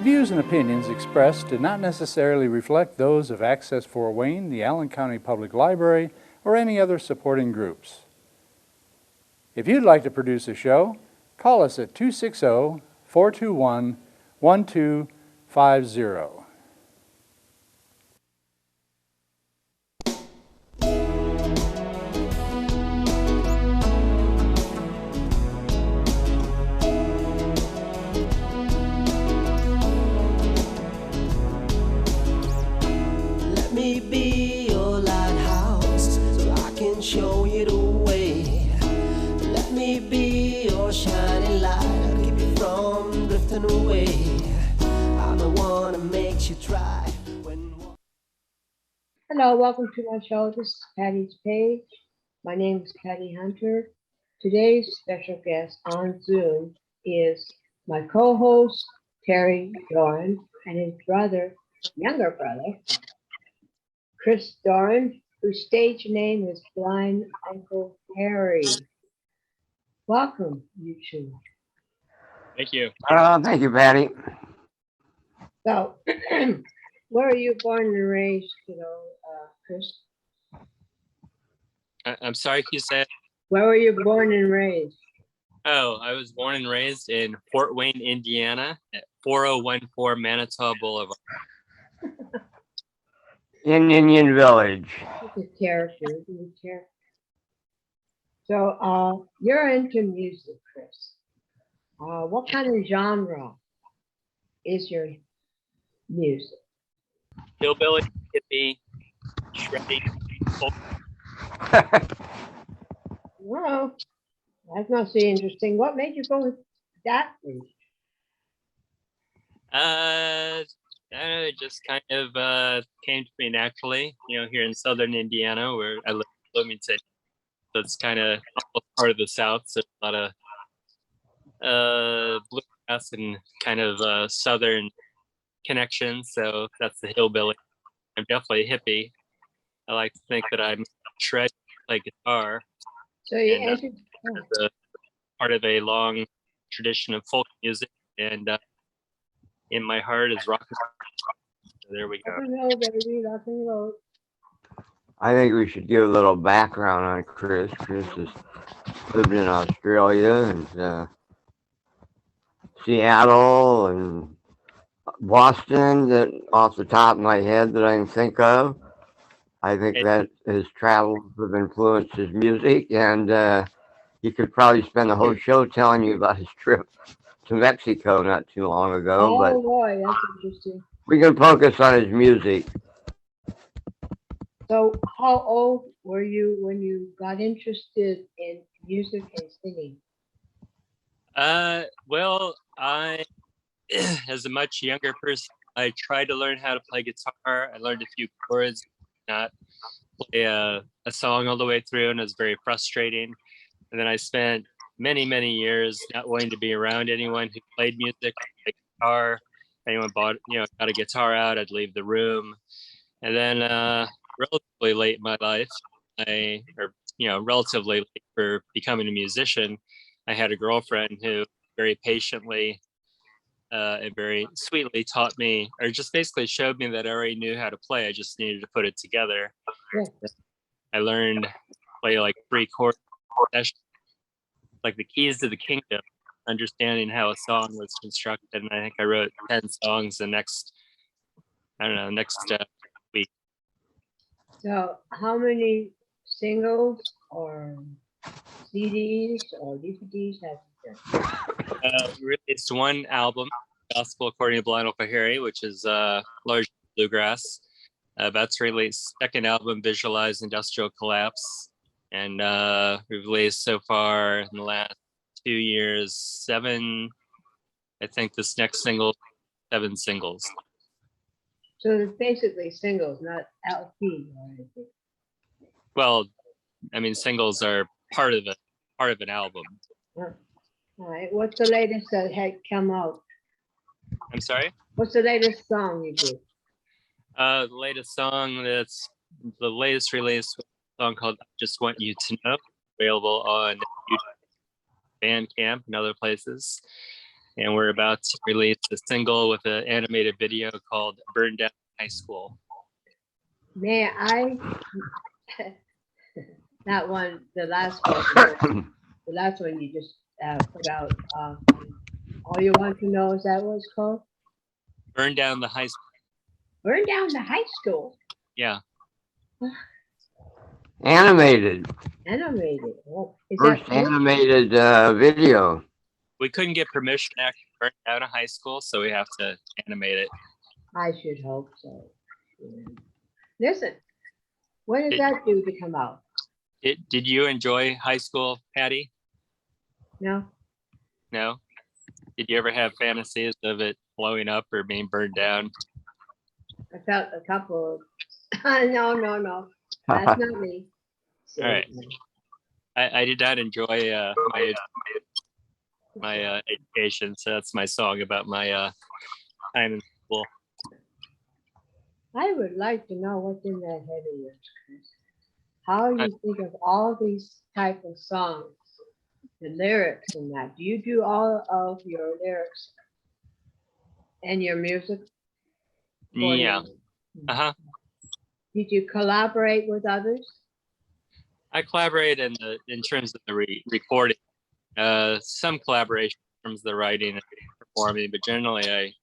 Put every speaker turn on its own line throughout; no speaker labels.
views and opinions expressed do not necessarily reflect those of Access Fort Wayne, the Allen County Public Library, or any other supporting groups. If you'd like to produce a show, call us at 260-421-1250.
Let me be your lighthouse so I can show you the way. Let me be your shining light, I'll keep you from drifting away. I'm the one that makes you try when...
Hello, welcome to my show. This is Patty's Page. My name is Patty Hunter. Today's special guest on Zoom is my co-host, Terry Doran, and his brother, younger brother, Chris Doran, whose stage name is Blind Uncle Harry. Welcome, you two.
Thank you.
Thank you, Patty.
So, where are you born and raised, Chris?
I'm sorry, you said?
Where were you born and raised?
Oh, I was born and raised in Fort Wayne, Indiana at 4014 Manitoba Boulevard.
In Indian Village.
It's a character. So, you're into music, Chris. What kind of genre is your music?
Hillbilly, hippie, shredding, folk.
Well, that's not so interesting. What made you go with that route?
I don't know, it just kind of came to me naturally, here in southern Indiana where I live in Bloomington. So it's kind of part of the South, so a lot of bluegrass and kind of southern connections. So that's the hillbilly. I'm definitely a hippie. I like to think that I'm shred, play guitar.
So you
and,
entered.
part of a long tradition of folk music, and in my heart is rock and roll. So there we go.
Rock and roll, baby, rock and roll.
I think we should give a little background on Chris. Chris has lived in Australia and Seattle and Boston, that off the top of my head that I can think of. I think that his travels have influenced his music, and he could probably spend the whole show telling you about his trip to Mexico not too long ago.
Oh
but
boy, that's interesting.
we can focus on his music.
So how old were you when you got interested in music and singing?
Well, I, as a much younger person, I tried to learn how to play guitar. I learned a few chords, not play a song all the way through, and it was very frustrating. And then I spent many, many years not wanting to be around anyone who played music, played guitar. Anyone got a guitar out, I'd leave the room. And then relatively late in my life, relatively late for becoming a musician, I had a girlfriend who very patiently and very sweetly taught me, or just basically showed me that I already knew how to play. I just needed to put it together.
Yeah.
I learned to play like 3 chord sessions, like the keys to the kingdom, understanding how a song was constructed. And I think I wrote 10 songs the next week.
So how many singles or CDs or DVDs have you done?
We released one album, Gospel According to Blind Uncle Harry, which is largely bluegrass. That's released. Second album, Visualize Industrial Collapse. And we've released so far in the last 2 years, 7, I think this next single, 7 singles.
So it's basically singles, not LP or anything.
Well, I mean, singles are part of an album.
All right. What's the latest that had come out?
I'm sorry?
What's the latest song you did?
The latest song, that's the latest release, a song called Just Want You to Know, available on YouTube, Bandcamp, and other places. and we're about to release a single with an animated video called "Burn Down High School."
May I? That one, the last one, the last one you just put out. All you want to know is that what it's called?
Burn Down the High School.
Burn down the high school.
Yeah.
Animated.
Animated. Oh, is
First
that good?
animated video.
We couldn't get permission to actually burn down a high school, so we have to animate it.
I should hope so. Yeah. Listen, when is that due to come out?
Did you enjoy high school, Patty?
No.
No? Did you ever have fantasies of it blowing up or being burned down?
I felt a couple of. No. That's not me.
All right. I did not enjoy my education, so that's my song about my time in school.
I would like to know what's in that head of yours, Chris. How you think of all these type of songs, the lyrics and that. Do you do all of your lyrics and your music?
Yeah. Uh-huh.
Did you collaborate with others?
I collaborate in terms of the recording. Some collaboration in terms of the writing and performing, but generally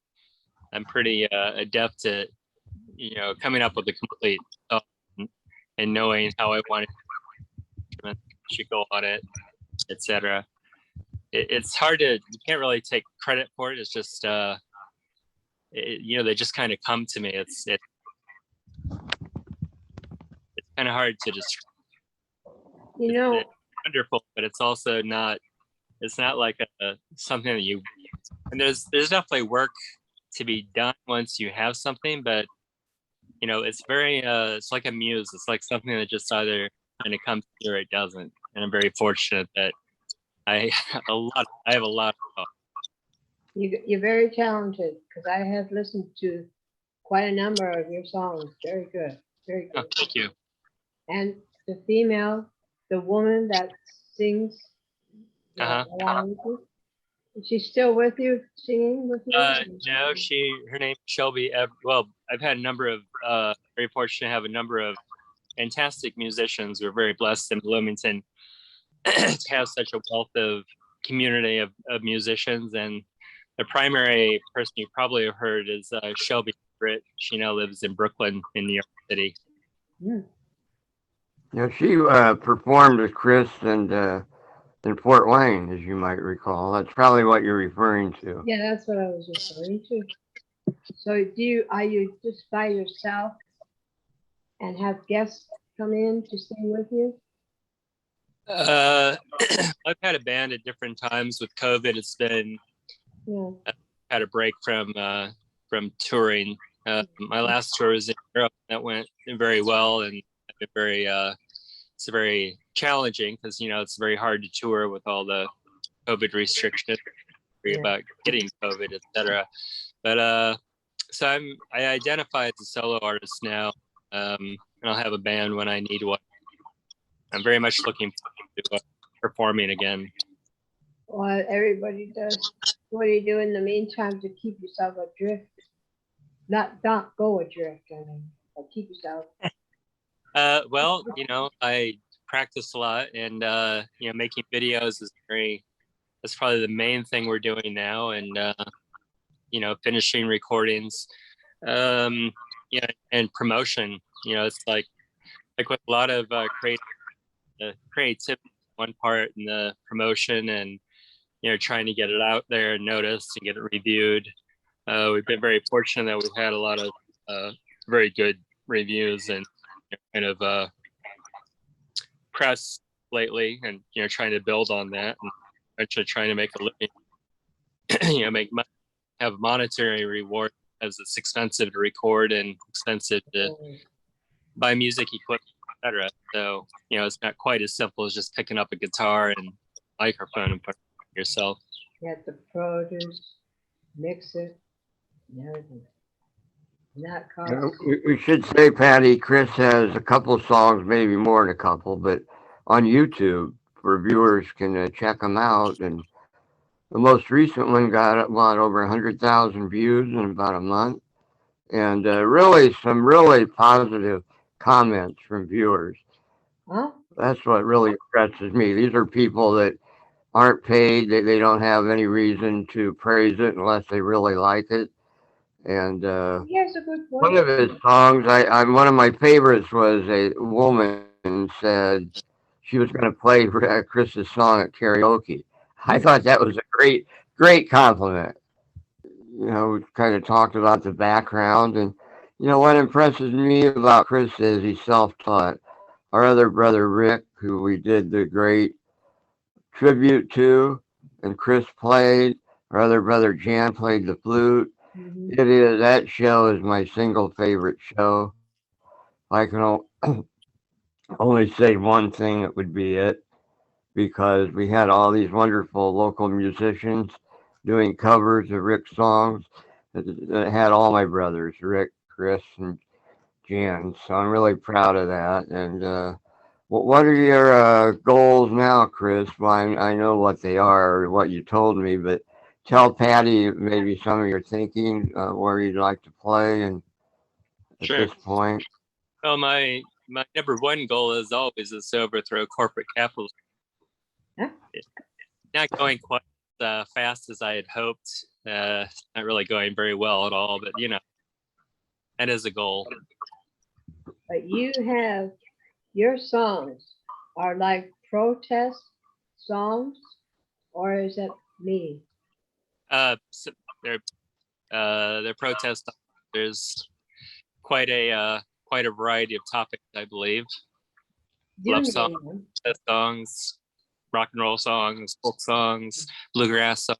I'm pretty adept at coming up with a complete song and knowing how I want it should go on it, etc. It's hard to, you can't really take credit for it. It's just they just kind of come to me. It's kind of hard to describe. It's wonderful, but it's also not. It's not like something that you. And there's definitely work to be done once you have something, but it's very. It's like a muse. It's like something that just either kind of comes to you or it doesn't. And I'm very fortunate that I have a lot of.
You're very talented because I have listened to quite a number of your songs. Very good. Very good.
Oh, thank you.
And the woman that sings along with you, is she still with you, singing with you?
No, her name's Shelby. Well, I've had a number of, very fortunate to have a number of fantastic musicians. We're very blessed in Bloomington to have such a wealth of community of musicians. And the primary person you probably have heard is Shelby Britt. She now lives in Brooklyn in New York City.
Mm.
She performed with Chris and in Fort Wayne, as you might recall. That's probably what you're referring to.
Yeah, that's what I was referring to. So are you just by yourself and have guests come in to sing with you?
I've had a band at different times. With COVID, it's been had a break from touring. My last tour was in Europe. That went very well, and it's very challenging because it's very hard to tour with all the COVID restrictions, about getting COVID, etc. But so I identify as a solo artist now, and I'll have a band when I need one. I'm very much looking forward to performing again.
Well, everybody does. What do you do in the meantime to keep yourself adrift? Not go adrift, but keep yourself.
Well, I practice a lot, and making videos that's probably the main thing we're doing now, and finishing recordings, and promotion. It's like with a lot of creativity one part, and the promotion, and trying to get it out there and noticed and get it reviewed. We've been very fortunate that we've had a lot of very good reviews and kind of press lately, and trying to build on that, and eventually trying to make a living, make money, have monetary reward, as it's expensive to record and expensive to buy music equipment, etc. So it's not quite as simple as just picking up a guitar and microphone and putting it yourself.
You have to produce, mix it, and everything.
We should say, Patty, Chris has a couple of songs, maybe more than a couple, but on YouTube, where viewers can check them out and The most recent one got about over 100,000 views in about a month, and really some really positive comments from viewers.
Huh?
That's what really impresses me. These are people that aren't paid. They don't have any reason to praise it unless they really like it. And
Here's a good
one
point.
of his songs, one of my favorites was a woman said she was going to play Chris's song at karaoke. I thought that was a great compliment. We kind of talked about the background, and what impresses me about Chris is he's self-taught. Our other brother Rick, who we did the great tribute to, and Chris played. Our other brother Jan played the flute.
Mhm.
That show is my single favorite show. I can only say one thing, it would be it, because we had all these wonderful local musicians doing covers of Rick's songs. That had all my brothers, Rick, Chris, and Jan. So I'm really proud of that. And what are your goals now, Chris? Well, I know what they are, or what you told me, but tell Patty maybe some of your thinking, where you'd like to play, and at
Sure.
this point.
Well, my number one goal as always is to overthrow corporate capitalism.
Huh?
It's not going quite as fast as I had hoped. Not really going very well at all, but that is a goal.
But you have your songs are like protest songs, or is that me?
So they're protest. There's quite a variety of topics, I believe.
Do
Love
name
songs,
them.
protest songs, rock and roll songs, folk songs, bluegrass songs.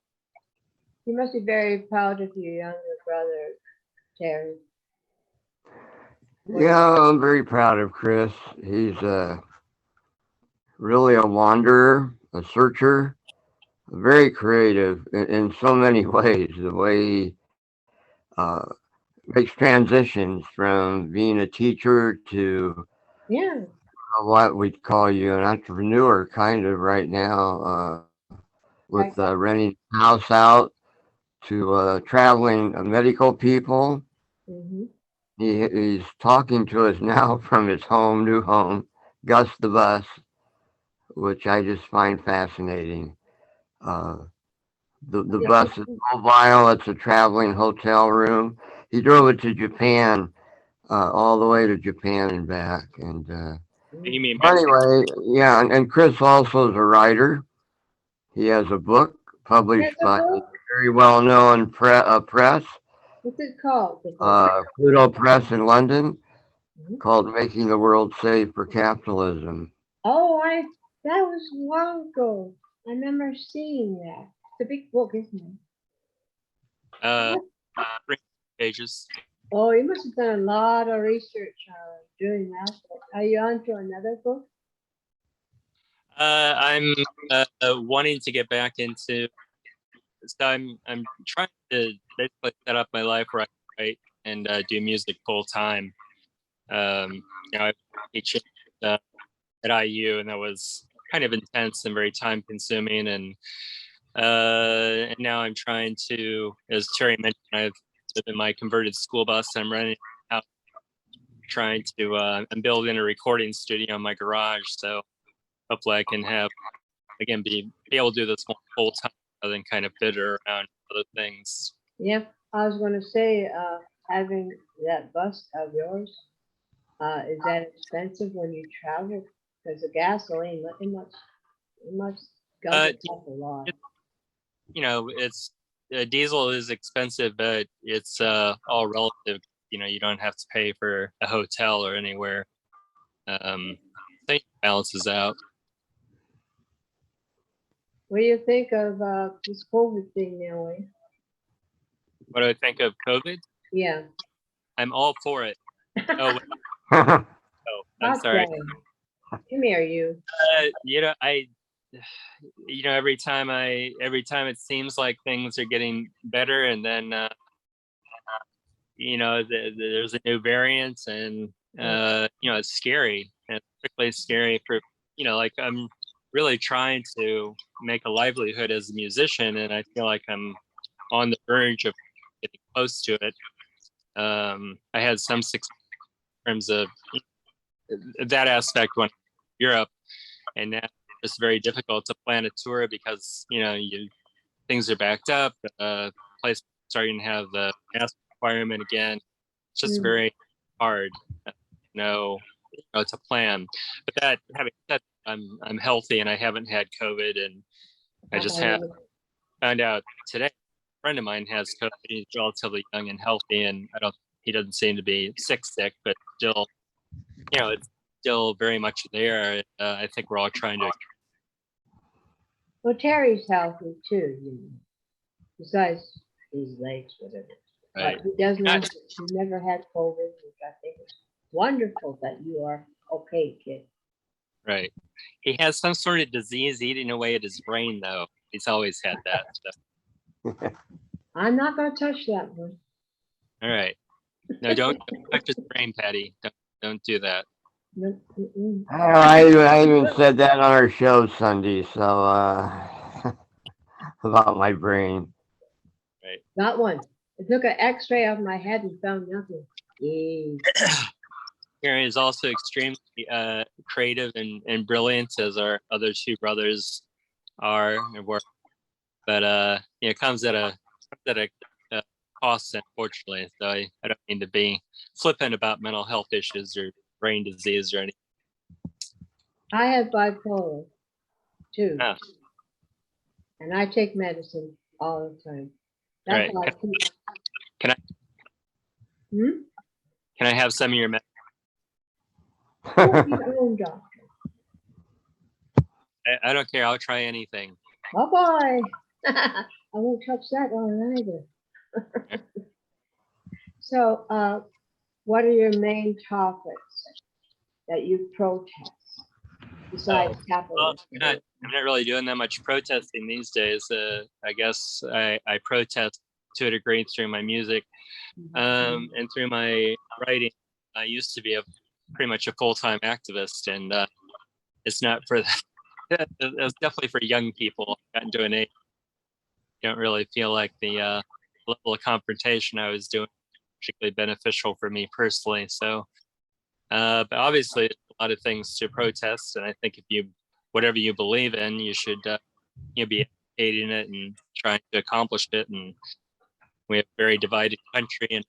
You must be very proud of your younger brother, Terry.
Yeah, I'm very proud of Chris. He's really a wanderer, a searcher, very creative in so many ways. The way he uh, makes transitions from being a teacher to
Yeah.
what we'd call you an entrepreneur, kind of right now, with
Like,
renting a house out to traveling medical people.
mm-hmm.
He's talking to us now from his new home, Gus the Bus, which I just find fascinating. Uh, the bus is mobile. It's a traveling hotel room. He drove it to Japan, all the way to Japan and back. And
You mean Mexico?
anyway, yeah. And Chris also is a writer. He has a book
That's
published
a
by a
book.
very well-known press,
What's it called? The book?
Pluto Press in London,
Mhm.
called "Making the World Safe for Capitalism."
Oh, that was long ago. I remember seeing that. It's a big book, isn't
Uh,
it?
3 pages.
Oh, you must have done a lot of research doing that. Are you on to another book?
I'm wanting to get back into. So I'm trying to basically set up my life where I can write and do music full time. I was teaching at IU, and that was kind of intense and very time consuming. And now I'm trying to, as Terry mentioned, I've lived in my converted school bus. I'm renting out, trying to. I'm building a recording studio in my garage, so hopefully I can have again be able to do this full time rather than kind of fit around other things.
Yeah, I was going to say, having that bus of yours, is that expensive when you travel? Because the gasoline, it must gobble up a lot.
It's diesel is expensive, but it's all relative. You don't have to pay for a hotel or anywhere. I think it balances out.
What do you think of this COVID thing now?
What do I think of COVID?
Yeah.
I'm all for it. Oh,
Yeah,
I'm sorry.
Come here, you.
Every time it seems like things are getting better, and then there's a new variant, and it's scary, and it's particularly scary for like I'm really trying to make a livelihood as a musician, and I feel like I'm on the verge of getting close to it. I had some success in terms of that aspect when Europe, and now it's very difficult to plan a tour because things are backed up. Place starting to have the mask requirement again. It's just very hard, to plan. But that having said, I'm healthy and I haven't had COVID, and I just found out today. A friend of mine has COVID. He's relatively young and healthy, and he doesn't seem to be sick, but still, it's still very much there. I think we're all trying to.
Well, Terry's healthy too, besides his legs, whatever.
Right.
But he doesn't. He never had COVID, which I think is wonderful that you are okay, kid.
Right. He has some sort of disease eating away at his brain, though. He's always had that. So.
I'm not going to touch that one.
All right. No, don't touch his brain, Patty. Don't do that.
No,
I even said that on our show Sunday, so about my brain.
Right.
Not one. I took an X-ray of my head and found nothing. Yay.
Gary is also extremely creative and brilliant, as our other two brothers are and were. But it comes at a cost, unfortunately. So I don't mean to be flippant about mental health issues or brain disease or anything.
I have bipolar too,
Oh.
and I take medicine all the time.
Right.
That's why I keep.
Can I? Can I have some of your medicine?
Your own doctor.
I don't care. I'll try anything.
Oh boy, I won't touch that one either. So, what are your main topics that you protest besides capitalism?
I'm not really doing that much protesting these days. I guess I protest to a degree through my music and through my writing. I used to be pretty much a full-time activist, and it's not for that. It's definitely for young people. I've gotten to an age I don't really feel like the level of confrontation I was doing particularly beneficial for me personally. So, but obviously, there's a lot of things to protest, and I think whatever you believe in, you should be advocating it and trying to accomplish it. And we have a very divided country, and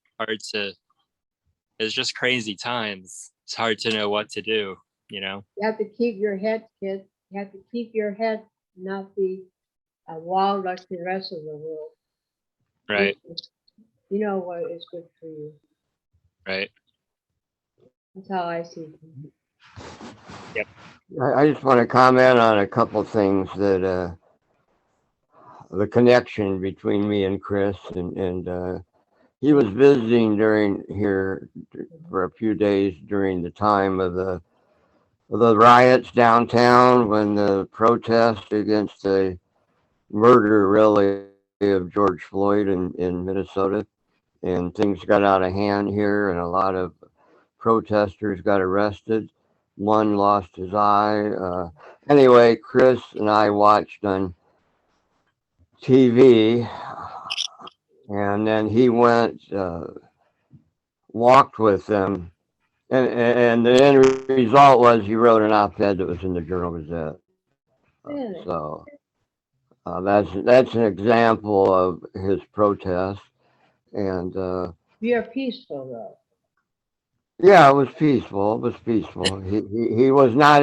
it's just crazy times. It's hard to know what to do. You
have to keep your head, kid. You have to keep your head, not be wild like the rest of the world.
Right.
You know what is good for you.
Right.
That's how I see it.
Yep.
I just want to comment on a couple things that the connection between me and Chris, and he was visiting here for a few days during the time of the riots downtown, when the protest against the murder, really, of George Floyd in Minnesota, and things got out of hand here, and a lot of protesters got arrested. One lost his eye. Anyway, Chris and I watched on TV, and then he went, walked with them, and the end result was he wrote an op-ed that was in the Journal-Gazette.
Really?
So that's an example of his protest, and
You're peaceful though.
yeah, it was peaceful. It was peaceful. He was not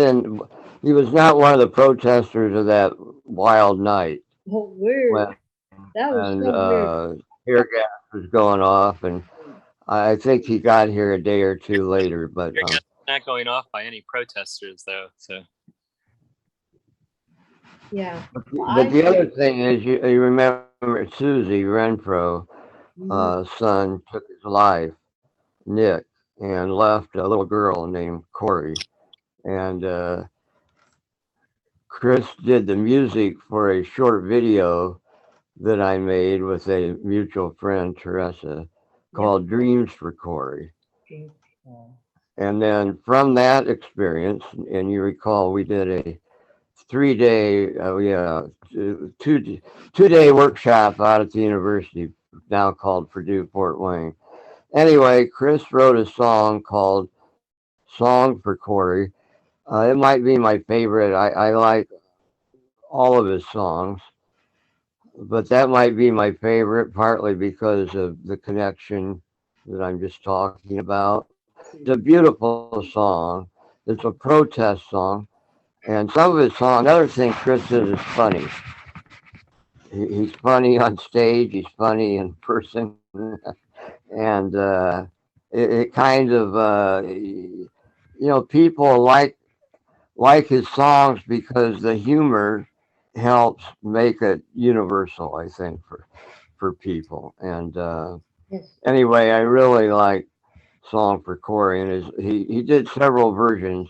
one of the protesters of that wild night.
Oh, weird. That was so weird.
Tear gas was going off, and I think he got here a day or two later. But
Tear gas is not going off by any protesters, though. So.
Yeah.
But the other thing is, you remember Susie Renfro, son took his life, Nick, and left a little girl named Corey. And Chris did the music for a short video that I made with a mutual friend, Teresa, called Dreams for Corey. And then from that experience, and you recall we did a 3-day, two-day workshop out at the university now called Purdue Fort Wayne. Anyway, Chris wrote a song called "Song for Corey." It might be my favorite. I like all of his songs, but that might be my favorite, partly because of the connection that I'm just talking about. It's a beautiful song. It's a protest song, and some of his songs. Another thing Chris does is funny. He's funny on stage. He's funny in person, and it kind of people like his songs because the humor helps make it universal. I think for people. And
Yes.
anyway, I really like "Song for Corey," and he did several versions,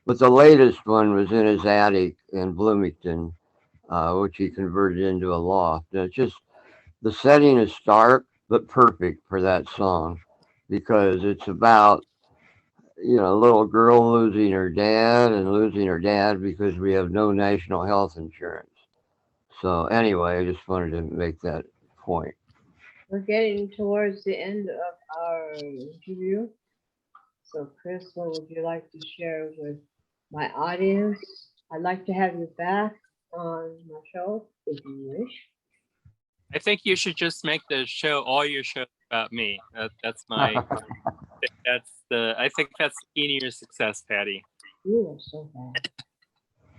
but the latest one was in his attic in Bloomington, which he converted into a loft. And it's just the setting is stark but perfect for that song because it's about a little girl losing her dad and losing her dad because we have no national health insurance. So anyway, I just wanted to make that point.
We're getting towards the end of our interview. So, Chris, what would you like to share with my audience? I'd like to have you back on my show if you wish.
I think you should just make the show, all your shows about me. That's my, I think that's the key to your success, Patty.
You are so bad.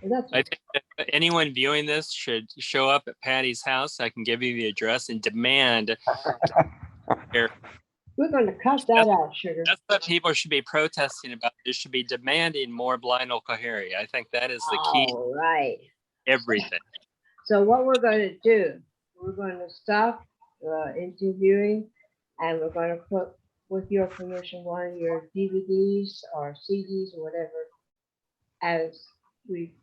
Well, that's
I
okay.
think that anyone viewing this should show up at Patty's house. I can give you the address and demand.
We're going to cut that out, sugar.
That's what people should be protesting about. They should be demanding more blind O'Cahary. I think that is the key
All right.
to everything.
So what we're going to do, we're going to stop interviewing, and we're going to put, with your permission, one of your DVDs or CDs or whatever, as we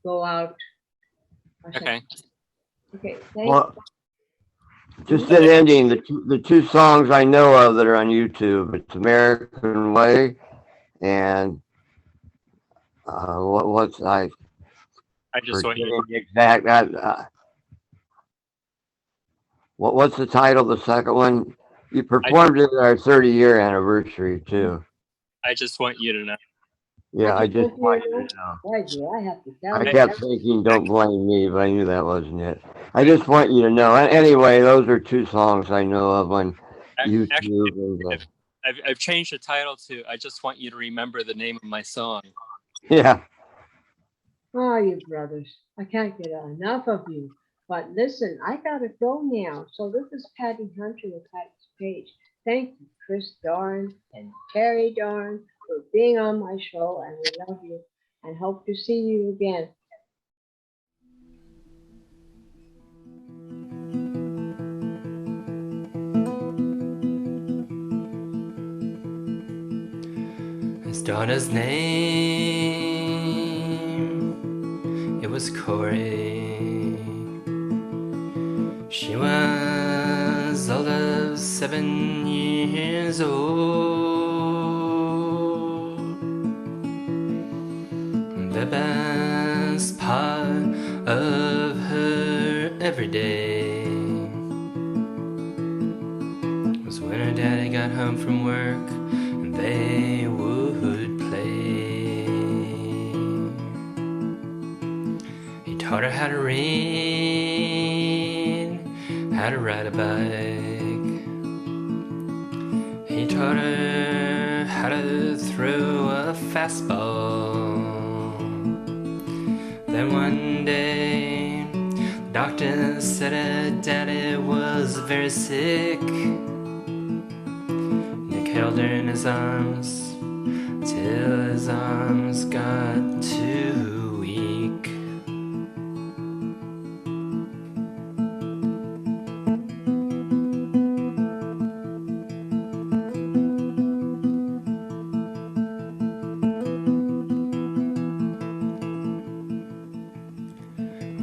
go out.
Okay.
Okay.
Well, just in ending, the two songs I know of that are on YouTube, it's "American Way" and what's
I just want you
forgetting the exact. What's the title of the second one? You performed it at our 30-year anniversary too.
I just want you to know.
Yeah, I just
want
wanted to know.
Why do I have to tell
I
you?
kept thinking, "Don't blame me," but I knew that wasn't it. I just want you to know. Anyway, those are two songs I know of on YouTube.
Actually, I've changed the title to "I Just Want You to Remember the Name of My Song."
Yeah.
Oh, you brothers, I can't get enough of you. But listen, I gotta go now. So this is Patty Hunter with Patty's Page. Thank you, Chris Doran and Terry Doran, for being on my show, and we love you and hope to see you again.
His daughter's name, it was Corey. She was all of 7 years old. The best part of her every day was when her daddy got home from work and they would play. He taught her how to read, how to ride a bike. He taught her how to throw a fastball. Then one day, the doctor said her daddy was very sick. Nick held her in his arms till his arms got too weak.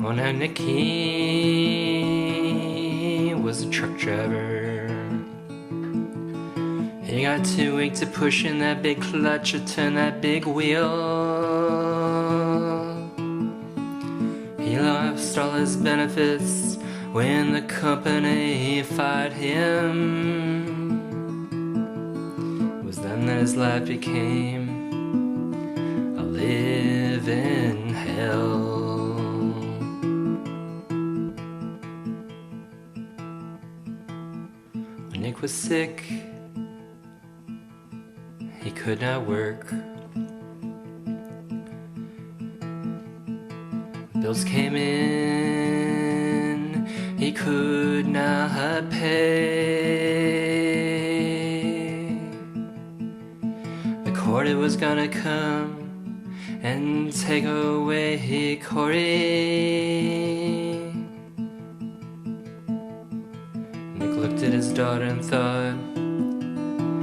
Oh, now Nicky was a truck driver. He got too weak to push in that big clutch or turn that big wheel. his benefits when the company fired him. It was then that his life became a living hell. When Nick was sick, he could not work. Bills came in, he could not pay. The court was gonna come and take away Corey. Nick looked at his daughter and thought,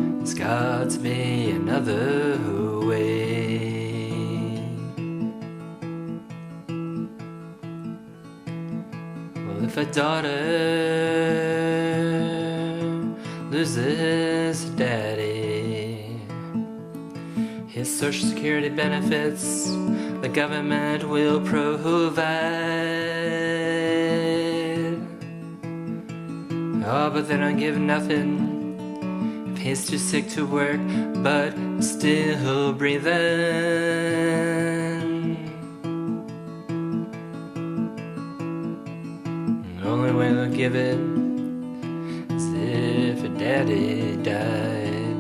there's got to be another way. Well, if a daughter loses her daddy, his social security benefits the government will provide. Oh, but they don't give nothing. He's too sick to work, but still breathing. The only way they'll give it is if her daddy died.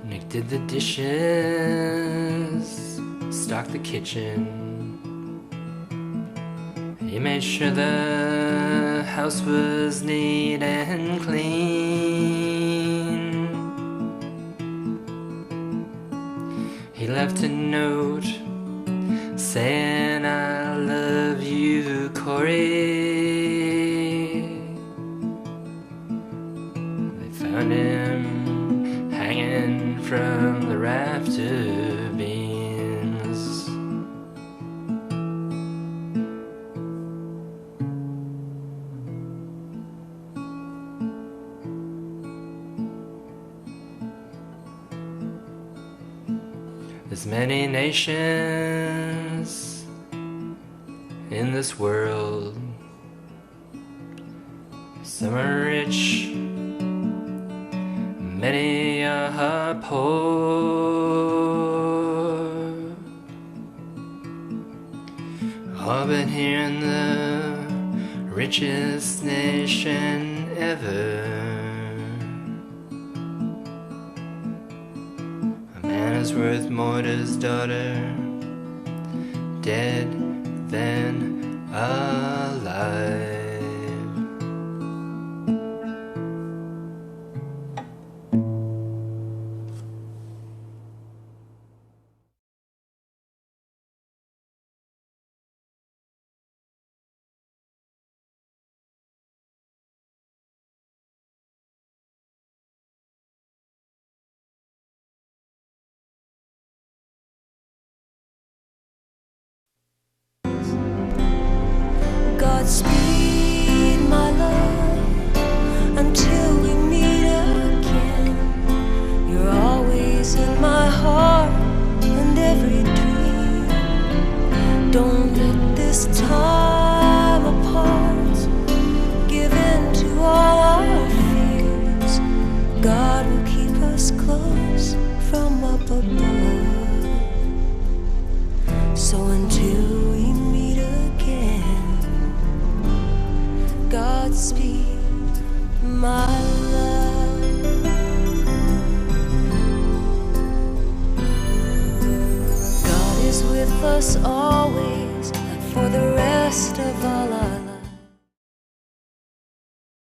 Nick did the dishes, stocked the kitchen. He made sure the house was neat and clean. He left a note saying, I love you, Corey. They found him hanging from the rafter beams. There's many nations in this world. Some are rich, many are poor. Oh, but here in the richest nation ever, a man is worth more to his daughter, dead than alive.
Godspeed, my love, until we meet again. You're always in my heart and every dream. Don't let this time apart give in to all our fears. God will keep us close from up above. So until we meet again, Godspeed, my love. God is with us all.